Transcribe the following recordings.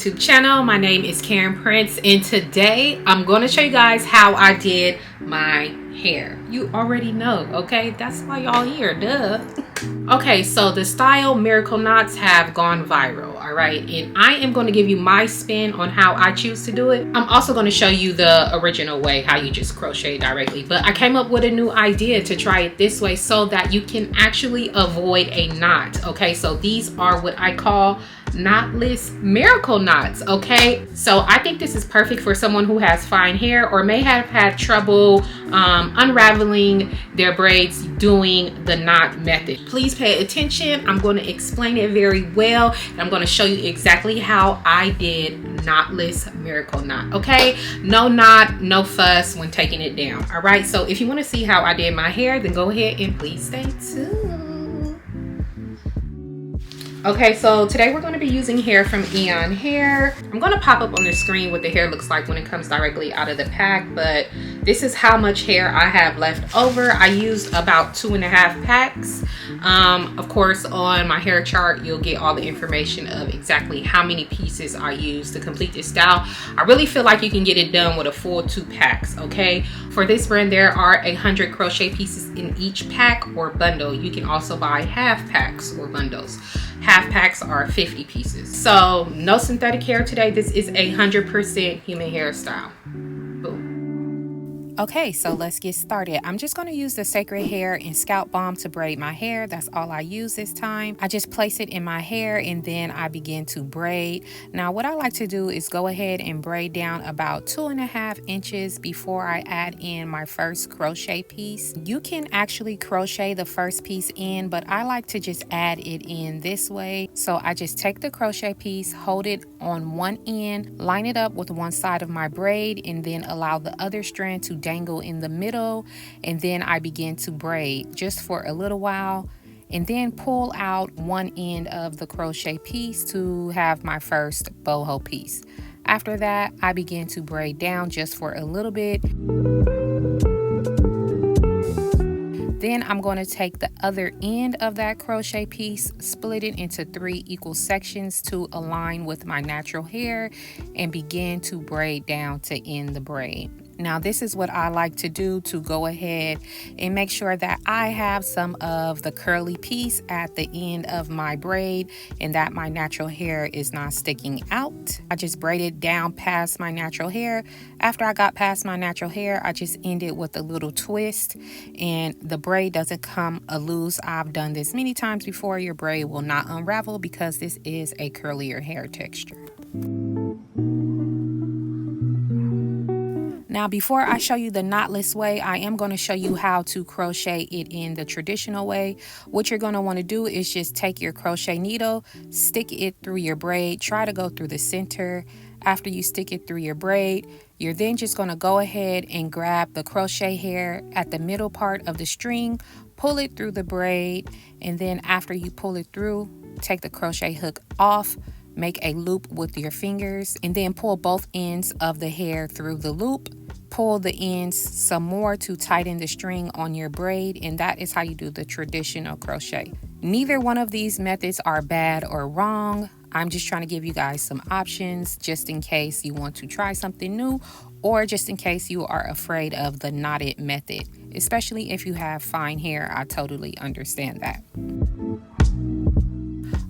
YouTube channel. My name is Caryn Prince, and today I'm going to show you guys how I did my hair. You already know, okay? That's why y'all here, duh. Okay, so the style Miracle Knots have gone viral, all right? And I am going to give you my spin on how I choose to do it. I'm also going to show you the original way, how you just crochet directly. But I came up with a new idea to try it this way so that you can actually avoid a knot, okay? So these are what I call knotless miracle knots, okay? So I think this is perfect for someone who has fine hair or may have had trouble unraveling their braids doing the knot method. Please pay attention. I'm going to explain it very well, and I'm going to show you exactly how I did knotless miracle knot, okay? No knot, no fuss when taking it down, all right? So if you want to see how I did my hair, then go ahead and please stay tuned. Okay, so today we're going to be using hair from EayonHair. I'm going to pop up on the screen what the hair looks like when it comes directly out of the pack, but this is how much hair I have left over. I used about 2.5 packs. Of course, on my hair chart, you'll get all the information of exactly how many pieces I used to complete this style. I really feel like you can get it done with a full 2 packs, okay? For this brand, there are 100 crochet pieces in each pack or bundle. You can also buy half packs or bundles. Half packs are 50 pieces. So no synthetic hair today. This is 100% human hairstyle. Okay, so let's get started. I'm just going to use the Sacred Hair and Scalp Balm to braid my hair. That's all I use this time. I just place it in my hair and then I begin to braid. Now, what I like to do is go ahead and braid down about 2.5 inches before I add in my first crochet piece. You can actually crochet the first piece in, but I like to just add it in this way. So I just take the crochet piece, hold it on one end, line it up with one side of my braid, and then allow the other strand to dangle in the middle, and then I begin to braid just for a little while, and then pull out one end of the crochet piece to have my first boho piece. After that, I begin to braid down just for a little bit. Then I'm going to take the other end of that crochet piece, split it into 3 equal sections to align with my natural hair, and begin to braid down to end the braid. Now, this is what I like to do to go ahead and make sure that I have some of the curly piece at the end of my braid and that my natural hair is not sticking out. I just braided down past my natural hair. After I got past my natural hair, I just ended with a little twist, and the braid doesn't come loose. I've done this many times before. Your braid will not unravel because this is a curlier hair texture. Now, before I show you the knotless way, I am going to show you how to crochet it in the traditional way. What you're going to want to do is just take your crochet needle, stick it through your braid, try to go through the center. After you stick it through your braid, you're then just going to go ahead and grab the crochet hair at the middle part of the string, pull it through the braid, and then after you pull it through, take the crochet hook off, make a loop with your fingers, and then pull both ends of the hair through the loop. Pull the ends some more to tighten the string on your braid, and that is how you do the traditional crochet. Neither one of these methods are bad or wrong. I'm just trying to give you guys some options just in case you want to try something new, or just in case you are afraid of the knotted method, especially if you have fine hair. I totally understand that.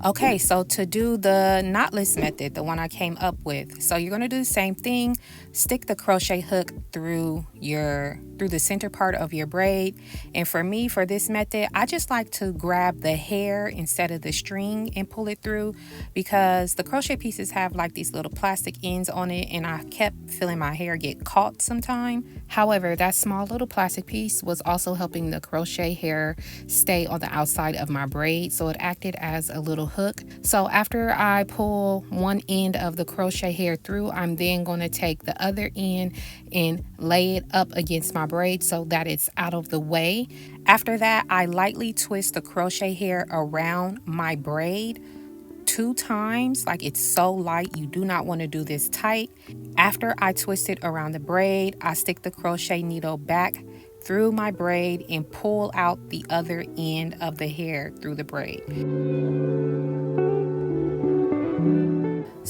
Okay, so to do the knotless method, the one I came up with, so you're going to do the same thing. Stick the crochet hook through the center part of your braid. And for me, for this method, I just like to grab the hair instead of the string and pull it through, because the crochet pieces have like these little plastic ends on it, and I kept feeling my hair get caught sometime. However, that small little plastic piece was also helping the crochet hair stay on the outside of my braid, so it acted as a little hook. So after I pull one end of the crochet hair through, I'm then going to take the other end and lay it up against my braid so that it's out of the way. After that, I lightly twist the crochet hair around my braid 2 times. Like, it's so light, you do not want to do this tight. After I twist it around the braid, I stick the crochet needle back through my braid and pull out the other end of the hair through the braid.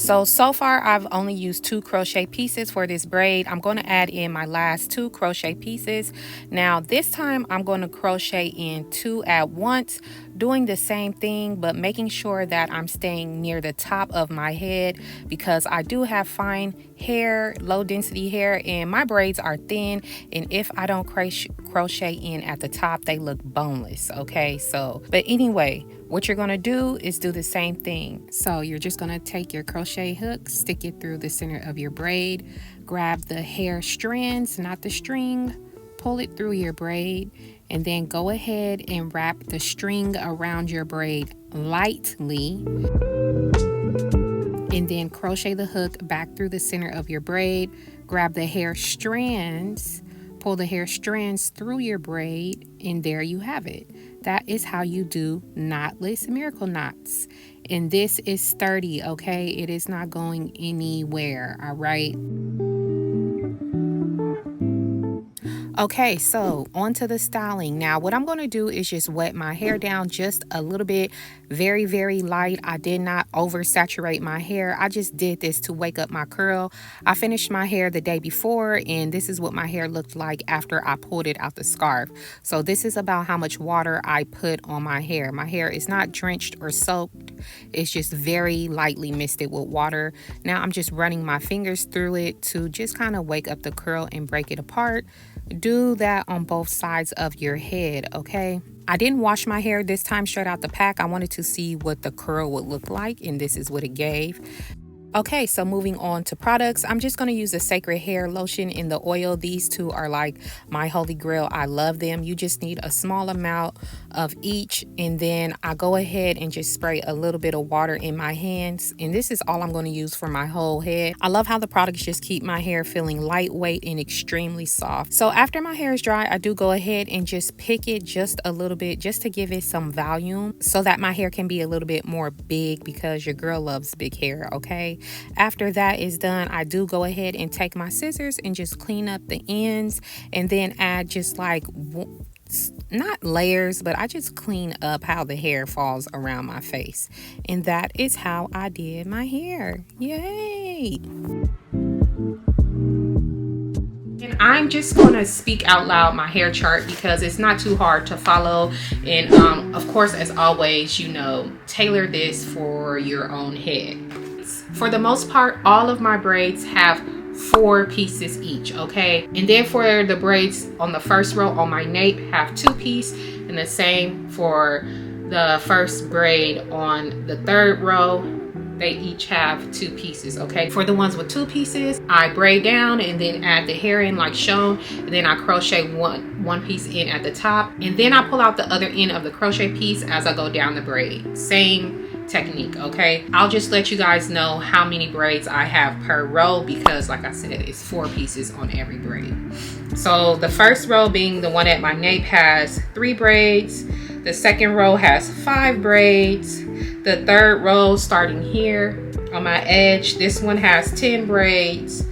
So far I've only used 2 crochet pieces for this braid. I'm going to add in my last 2 crochet pieces. Now this time I'm going to crochet in 2 at once, doing the same thing but making sure that I'm staying near the top of my head, because I do have fine hair, low density hair, and my braids are thin, and if I don't crochet in at the top they look boneless. Okay, so but anyway, what you're going to do is do the same thing. So you're just going to take your crochet hook, stick it through the center of your braid, grab the hair strands, not the string, pull it through your braid, and then go ahead and wrap the string around your braid lightly, and then crochet the hook back through the center of your braid, grab the hair strands, pull the hair strands through your braid, and there you have it. That is how you do knotless miracle knots. And this is sturdy, okay? It is not going anywhere, all right? Okay, so on to the styling. Now what I'm going to do is just wet my hair down just a little bit, very, very light. I did not oversaturate my hair. I just did this to wake up my curl. I finished my hair the day before, and this is what my hair looked like after I pulled it out the scarf. So this is about how much water I put on my hair. My hair is not drenched or soaked. It's just very lightly misted with water. Now I'm just running my fingers through it to just kind of wake up the curl and break it apart. Do that on both sides of your head, okay? I didn't wash my hair this time straight out the pack. I wanted to see what the curl would look like, and this is what it gave. Okay, so moving on to products, I'm just going to use the Sacred Hair Lotion in the oil. These two are like my holy grail. I love them. You just need a small amount of each, and then I go ahead and just spray a little bit of water in my hands, and this is all I'm going to use for my whole head. I love how the products just keep my hair feeling lightweight and extremely soft. So after my hair is dry, I do go ahead and just pick it just a little bit just to give it some volume so that my hair can be a little bit more big, because your girl loves big hair, okay? After that is done, I do go ahead and take my scissors and just clean up the ends, and then add just like, not layers, but I just clean up how the hair falls around my face. And that is how I did my hair. Yay! And I'm just going to speak out loud my hair chart because it's not too hard to follow. And of course, as always, you know, tailor this for your own head. For the most part, all of my braids have 4 pieces each, okay? And then for the braids on the first row on my nape have 2 pieces, and the same for the first braid on the third row. They each have 2 pieces, okay? For the ones with 2 pieces, I braid down and then add the hair in like shown, and then I crochet one piece in at the top, and then I pull out the other end of the crochet piece as I go down the braid. Same technique, okay? I'll just let you guys know how many braids I have per row, because like I said, it's 4 pieces on every braid. So the first row, being the one at my nape, has 3 braids. The second row has 5 braids. The third row, starting here on my edge, this one has 10 braids.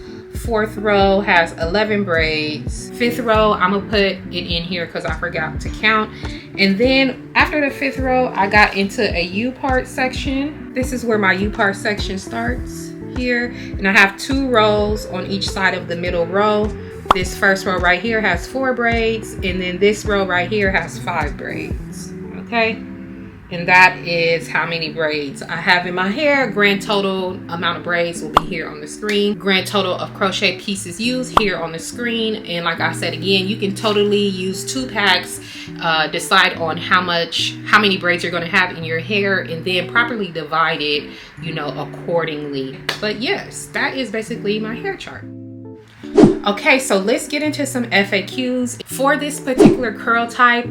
Fourth row has 11 braids. Fifth row, I'm gonna put it in here because I forgot to count. And then after the 5th row, I got into a U-part section. This is where my U-part section starts here. And I have 2 rows on each side of the middle row. This first row right here has 4 braids, and then this row right here has 5 braids, okay? And that is how many braids I have in my hair. Grand total amount of braids will be here on the screen. Grand total of crochet pieces used here on the screen. And like I said again, you can totally use 2 packs, decide on how many braids you're gonna have in your hair, and then properly divide it, you know, accordingly. But yes, that is basically my hair chart. Okay, so let's get into some FAQs. For this particular curl type,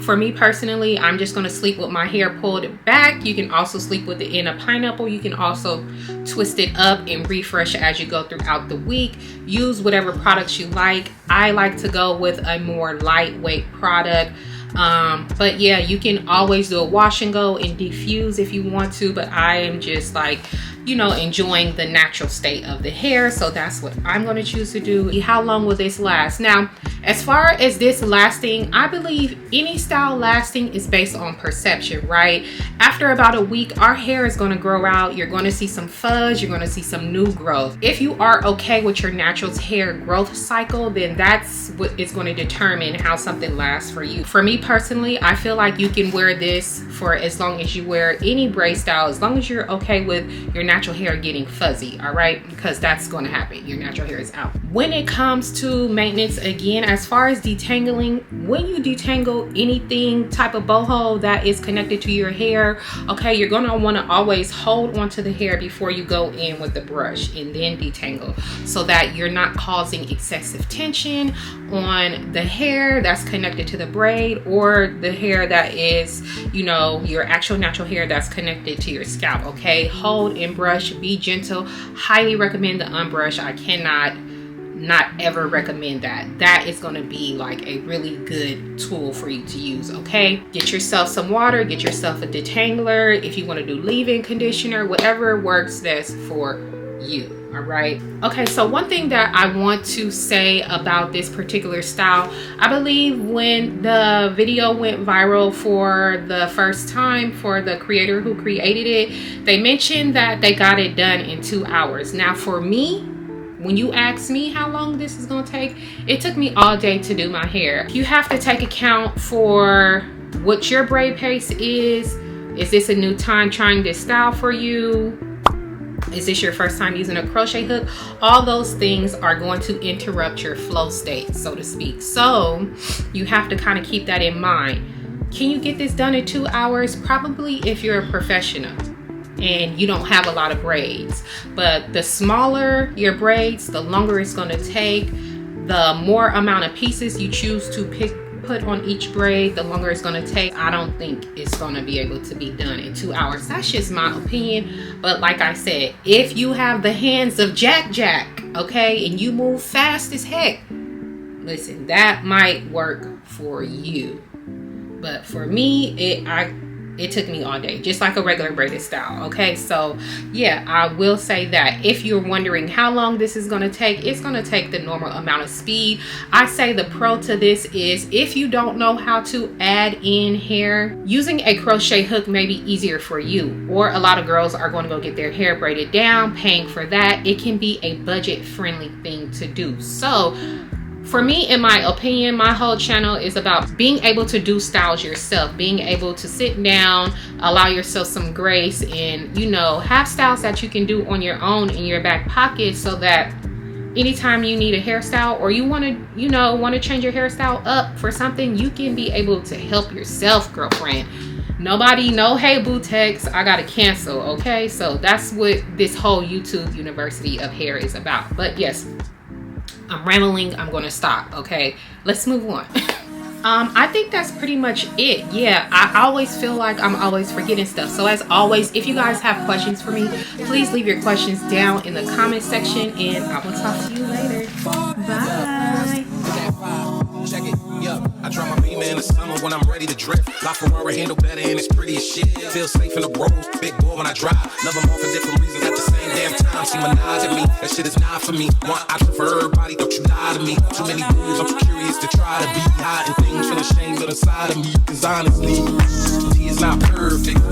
for me personally, I'm just going to sleep with my hair pulled back. You can also sleep with the end of pineapple. You can also twist it up and refresh as you go throughout the week. Use whatever products you like. I like to go with a more lightweight product. But yeah, you can always do a wash and go and diffuse if you want to, but I am just like you know, enjoying the natural state of the hair. So that's what I'm going to choose to do. How long will this last? Now, as far as this lasting, I believe any style lasting is based on perception, right? After about a week, our hair is going to grow out. You're going to see some fuzz. You're going to see some new growth. If you are okay with your natural hair growth cycle, then that's what is going to determine how something lasts for you. For me personally, I feel like you can wear this for as long as you wear any braid style, as long as you're okay with your natural hair getting fuzzy, all right? Because that's going to happen. Your natural hair is out. When it comes to maintenance, again, as far as detangling, when you detangle anything type of boho that is connected to your hair, okay, you're going to want to always hold onto the hair before you go in with the brush and then detangle, so that you're not causing excessive tension on the hair that's connected to the braid, or the hair that is, you know, your actual natural hair that's connected to your scalp. Okay, hold and brush, be gentle. Highly recommend the unbrush. I cannot not ever recommend that. That is going to be like a really good tool for you to use. Okay, get yourself some water, get yourself a detangler. If you want to do leave-in conditioner, whatever works best for you. All right. Okay, so one thing that I want to say about this particular style, I believe when the video went viral for the first time for the creator who created it, they mentioned that they got it done in 2 hours. Now for me, when you ask me how long this is going to take, it took me all day to do my hair. You have to take account for what your braid pace is. Is this a new time trying this style for you? Is this your first time using a crochet hook? All those things are going to interrupt your flow state, so to speak. So you have to kind of keep that in mind. Can you get this done in 2 hours? Probably if you're a professional and you don't have a lot of braids. But the smaller your braids, the longer it's going to take. The more amount of pieces you choose to put on each braid, the longer it's going to take. I don't think it's going to be able to be done in 2 hours. That's just my opinion. But like I said, if you have the hands of Jack, okay, and you move fast as heck, listen, that might work for you. But for me, it took me all day, just like a regular braided style. Okay, so yeah, I will say that if you're wondering how long this is going to take, it's going to take the normal amount of speed. I say the pro to this is if you don't know how to add in hair, using a crochet hook may be easier for you. Or a lot of girls are going to go get their hair braided down, paying for that. It can be a budget friendly thing to do. So for me, in my opinion, my whole channel is about being able to do styles yourself, being able to sit down, allow yourself some grace, and, you know, have styles that you can do on your own in your back pocket, so that anytime you need a hairstyle or you want to, you know, want to change your hairstyle up for something, you can be able to help yourself, girlfriend. Nobody, no, hey boo text, I gotta cancel. Okay, so that's what this whole YouTube University of Hair is about. But yes, I'm rambling. I'm going to stop. Okay, let's move on. I think that's pretty much it. Yeah, I always feel like I'm always forgetting stuff. So as always, if you guys have questions for me, please leave your questions down in the comment section, and I will talk to you later. Bye. Check it, yeah. I try my beam in the summer when I'm ready to drift. La Ferrari handle better and it's pretty as shit. Feel safe in the road, big boy when I drive. Love them all for different reasons at the same damn time. See my nods at me, that shit is not for me. One I prefer everybody, don't you lie to me. Too many rules, I'm too curious to try to be hiding things, feel ashamed of the side of me. Cause honestly, T is not perfect.